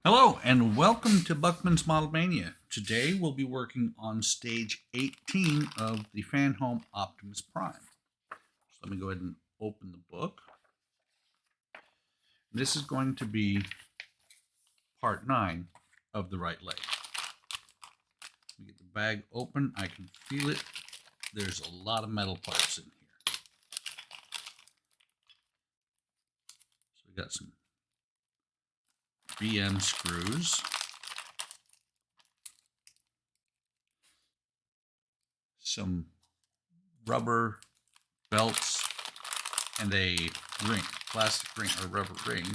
Hello and welcome to Buckman's Model Mania. Today we'll be working on stage 18 of the Fanhome Optimus Prime. So let me go ahead and open the book. This is going to be part 9 of the right leg. We get the bag open, I can feel it. There's a lot of metal parts in here. So we got some BM screws. Some rubber belts and a ring, plastic ring or rubber ring.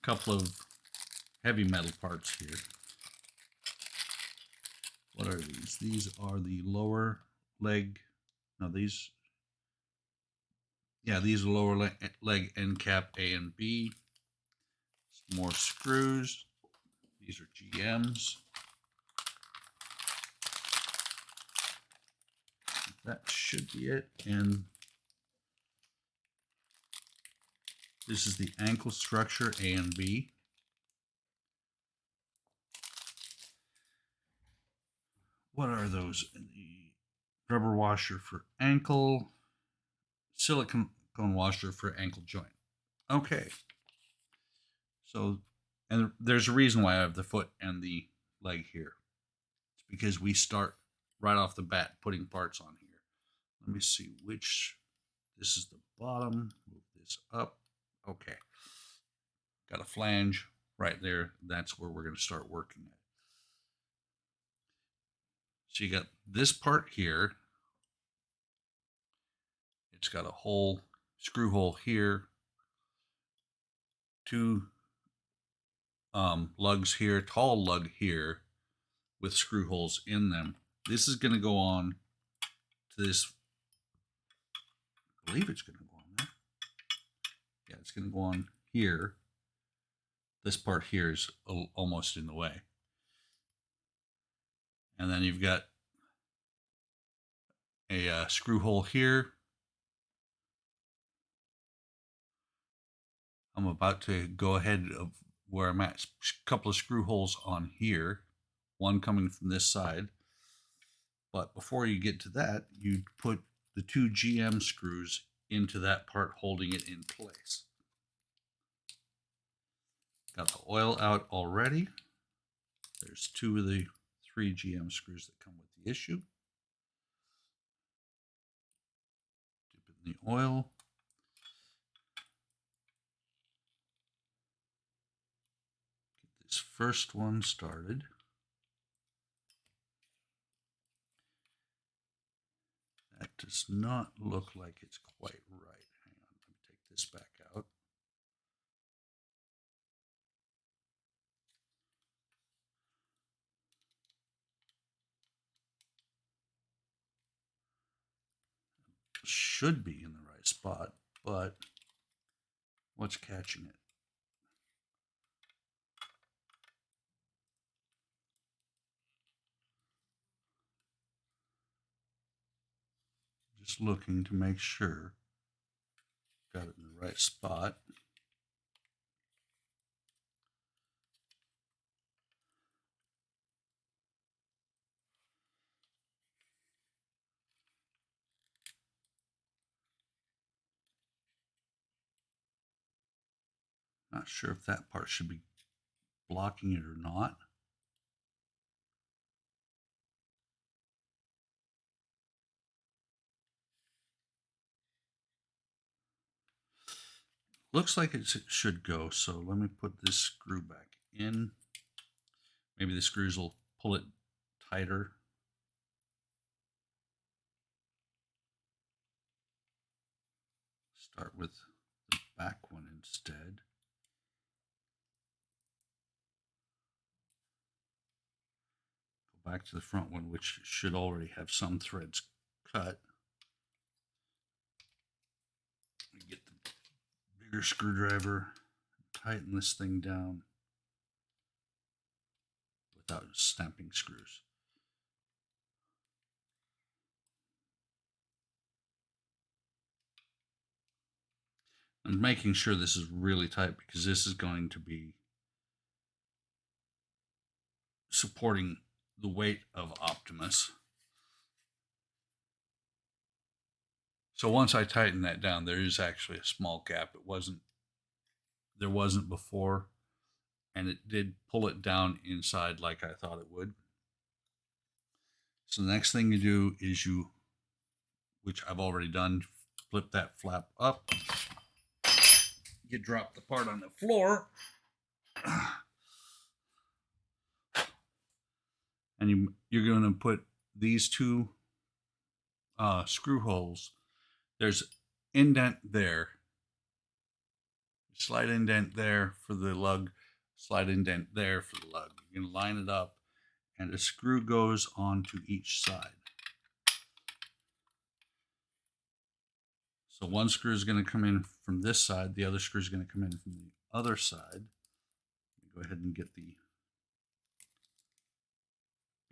A couple of heavy metal parts here. What are these? These are the lower leg. No, these. Yeah, these are lower leg end cap A and B. Some more screws. These are GMs. That should be it. And this is the ankle structure A and B. What are those? The rubber washer for ankle, silicone washer for ankle joint. Okay. So, and there's a reason why I have the foot and the leg here. It's because we start right off the bat putting parts on here. Let me see which. This is the bottom. Move this up. Okay. Got a flange right there. That's where we're going to start working at. So you got this part here. It's got a hole, screw hole here. Two lugs here, tall lug here with screw holes in them. This is going to go on to this. I believe it's going to go on there. Yeah, it's going to go on here. This part here is almost in the way. And then you've got a screw hole here. I'm about to go ahead of where I'm at. A couple of screw holes on here, one coming from this side. But before you get to that, you put the two GM screws into that part, holding it in place. Got the oil out already. There's two of the 3 GM screws that come with the issue. Dip it in the oil. Get this first one started. That does not look like it's quite right. Hang on, let me take this back out. Should be in the right spot, but what's catching it? Just looking to make sure. Got it in the right spot. Not sure if that part should be blocking it or not. Looks like it should go, so let me put this screw back in. Maybe the screws will pull it tighter. Start with the back one instead. Go back to the front one, which should already have some threads cut. Get the bigger screwdriver, tighten this thing down without snapping screws. And making sure this is really tight because this is going to be supporting the weight of Optimus. So once I tighten that down, there is actually a small gap. There wasn't before, and it did pull it down inside like I thought it would. So the next thing you do is which I've already done, flip that flap up. You drop the part on the floor. And you're going to put these two screw holes. There's indent there. Slide indent there for the lug. Slide indent there for the lug. You're going to line it up, and a screw goes onto each side. So one screw is going to come in from this side. The other screw is going to come in from the other side. Go ahead and get the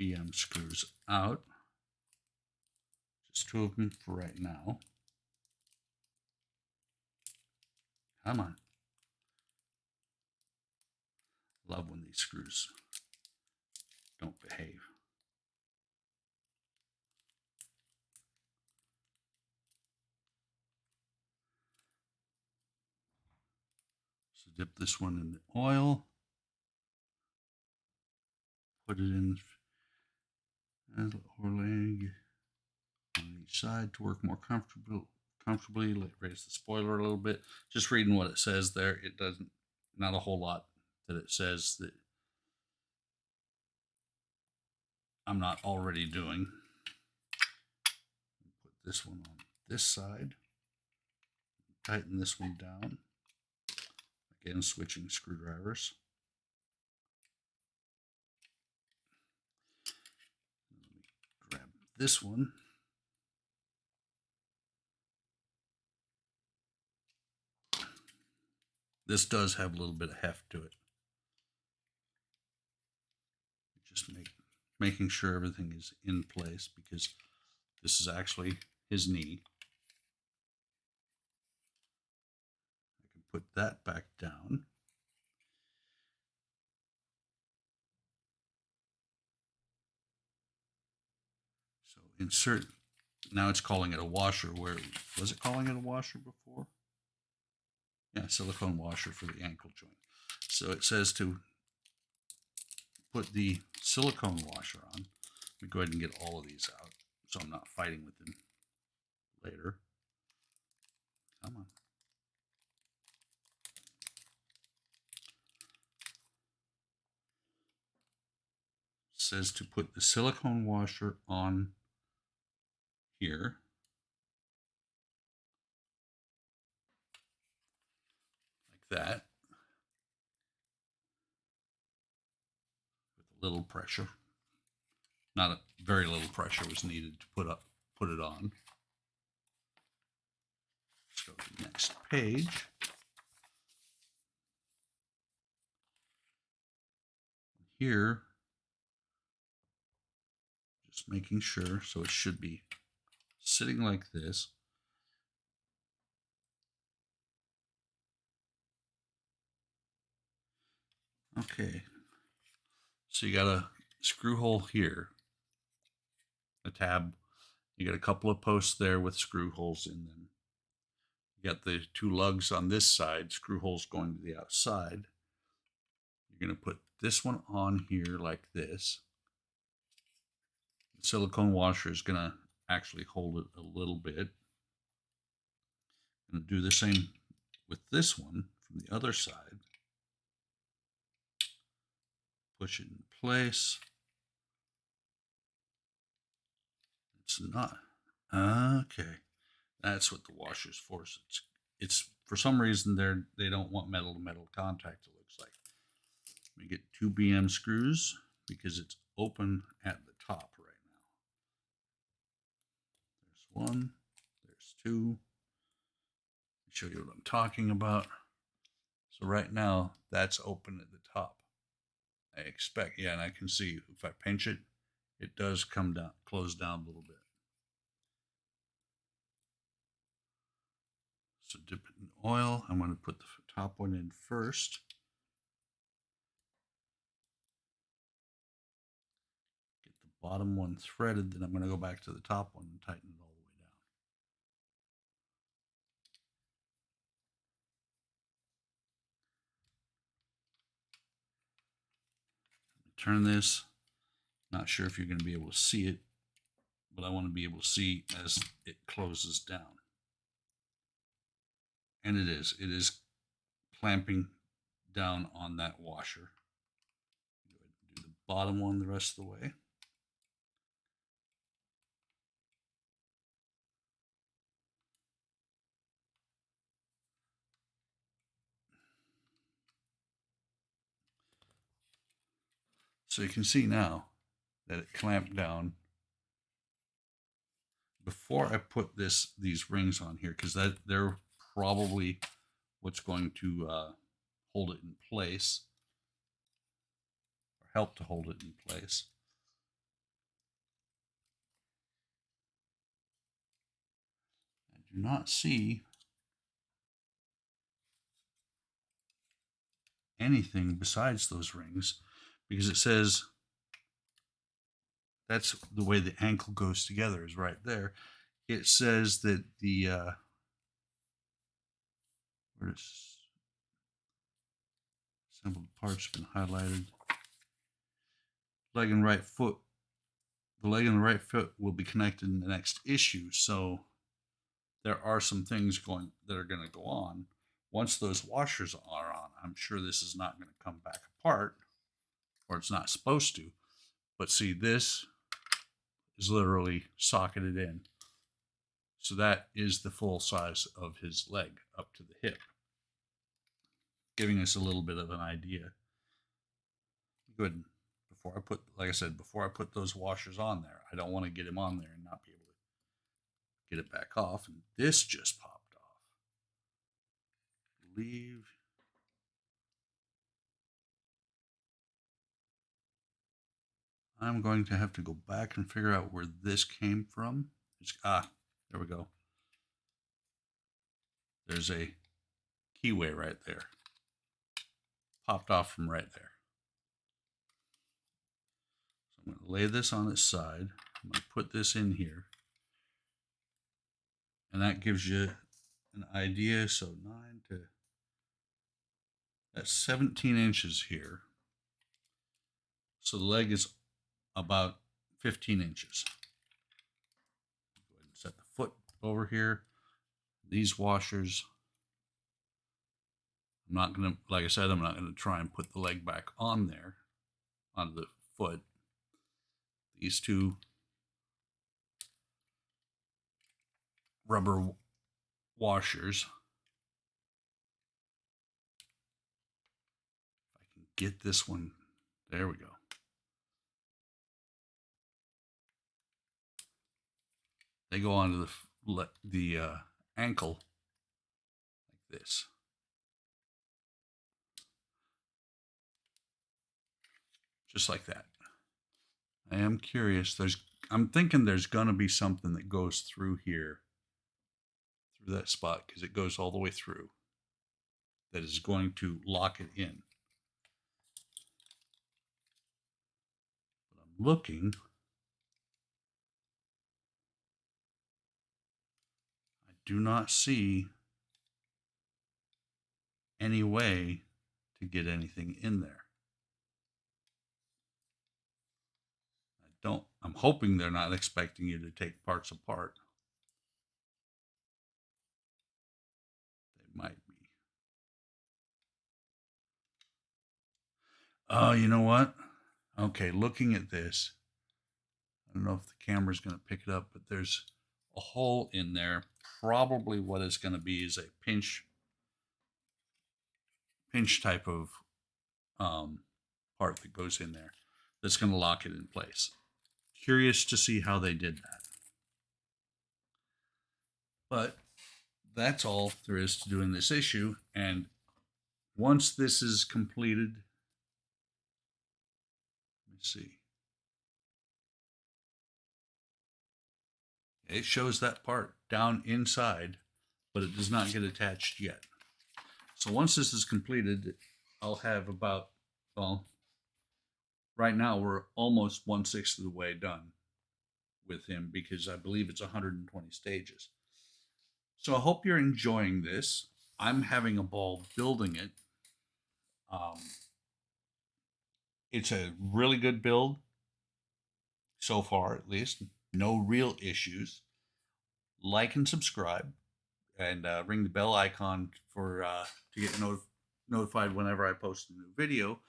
BM screws out. Just two of them for right now. Come on. Love when these screws don't behave. So dip this one in the oil. Put it in and leg on each side to work more comfortably. Raise the spoiler a little bit. Just reading what it says there, it doesn't, not a whole lot that it says that I'm not already doing. Put this one on this side. Tighten this one down. Again, switching screwdrivers. Grab this one. This does have a little bit of heft to it. Just making sure everything is in place because this is actually his knee. I can put that back down. So insert, now it's calling it a washer. Where was it calling it a washer before? Yeah, silicone washer for the ankle joint. So it says to put the silicone washer on. Let me go ahead and get all of these out so I'm not fighting with them later. Come on. It says to put the silicone washer on here. Like that. With a little pressure. Not a very little pressure was needed to put it on. Let's go to the next page. Here, just making sure, so it should be sitting like this. Okay, so you got a screw hole here, a tab. You got a couple of posts there with screw holes in them. You got the two lugs on this side, screw holes going to the outside. You're going to put this one on here like this. The silicone washer is going to actually hold it a little bit. I'm going to do the same with this one from the other side. Push it in place. It's not. Okay. That's what the washer's for. So it's for some reason they don't want metal to metal contact, it looks like. Let me get two BM screws because it's open at the top right now. There's one, there's two. I'll show you what I'm talking about. So right now that's open at the top. I expect, yeah, and I can see if I pinch it, it does come down, close down a little bit. So dip it in oil. I'm going to put the top one in first. Get the bottom one threaded, then I'm going to go back to the top one and tighten it all the way down. Turn this. Not sure if you're going to be able to see it, but I want to be able to see as it closes down. And it is. It is clamping down on that washer. Go ahead and do the bottom one the rest of the way. So you can see now that it clamped down before I put these rings on here, because they're probably what's going to hold it in place, or help to hold it in place. I do not see anything besides those rings, because it says that's the way the ankle goes together, is right there. It says that the assembled parts been highlighted. Leg and right foot. The leg and the right foot will be connected in the next issue. So there are some things that are going to go on. Once those washers are on, I'm sure this is not going to come back apart, or it's not supposed to. But see, this is literally socketed in. So that is the full size of his leg up to the hip, giving us a little bit of an idea. Good. Before I put, like I said, before I put those washers on there, I don't want to get him on there and not be able to get it back off. And this just popped off. Leave. I'm going to have to go back and figure out where this came from. There we go. There's a keyway right there. Popped off from right there. So I'm going to lay this on its side. I'm going to put this in here. And that gives you an idea. So that's 17 inches here. So the leg is about 15 inches. Go ahead and set the foot over here. These washers, I'm not going to, like I said, I'm not going to try and put the leg back on there, on the foot. These two rubber washers. If I can get this one, there we go. They go onto the ankle like this. Just like that. I am curious. I'm thinking there's going to be something that goes through here, through that spot, because it goes all the way through, that is going to lock it in. But I'm looking. I do not see any way to get anything in there. I'm hoping they're not expecting you to take parts apart. They might be. Oh, you know what? Okay, looking at this, I don't know if the camera's going to pick it up, but there's a hole in there. Probably what it's going to be is a pinch type of part that goes in there that's going to lock it in place. Curious to see how they did that. But that's all there is to doing this issue. And once this is completed, let me see. It shows that part down inside, but it does not get attached yet. So once this is completed, I'll have about, well, right now we're almost 1/6 of the way done with him because I believe it's 120 stages. So I hope you're enjoying this. I'm having a ball building it. Um, it's a really good build so far, at least. No real issues. Like and subscribe, and ring the bell icon for to get notified whenever I post a new video.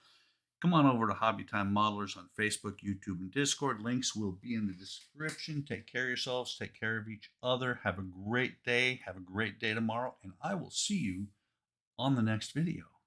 Come on over to Hobby Time Modelers on Facebook, YouTube, and Discord. Links will be in the description. Take care of yourselves. Take care of each other. Have a great day. Have a great day tomorrow. And I will see you on the next video.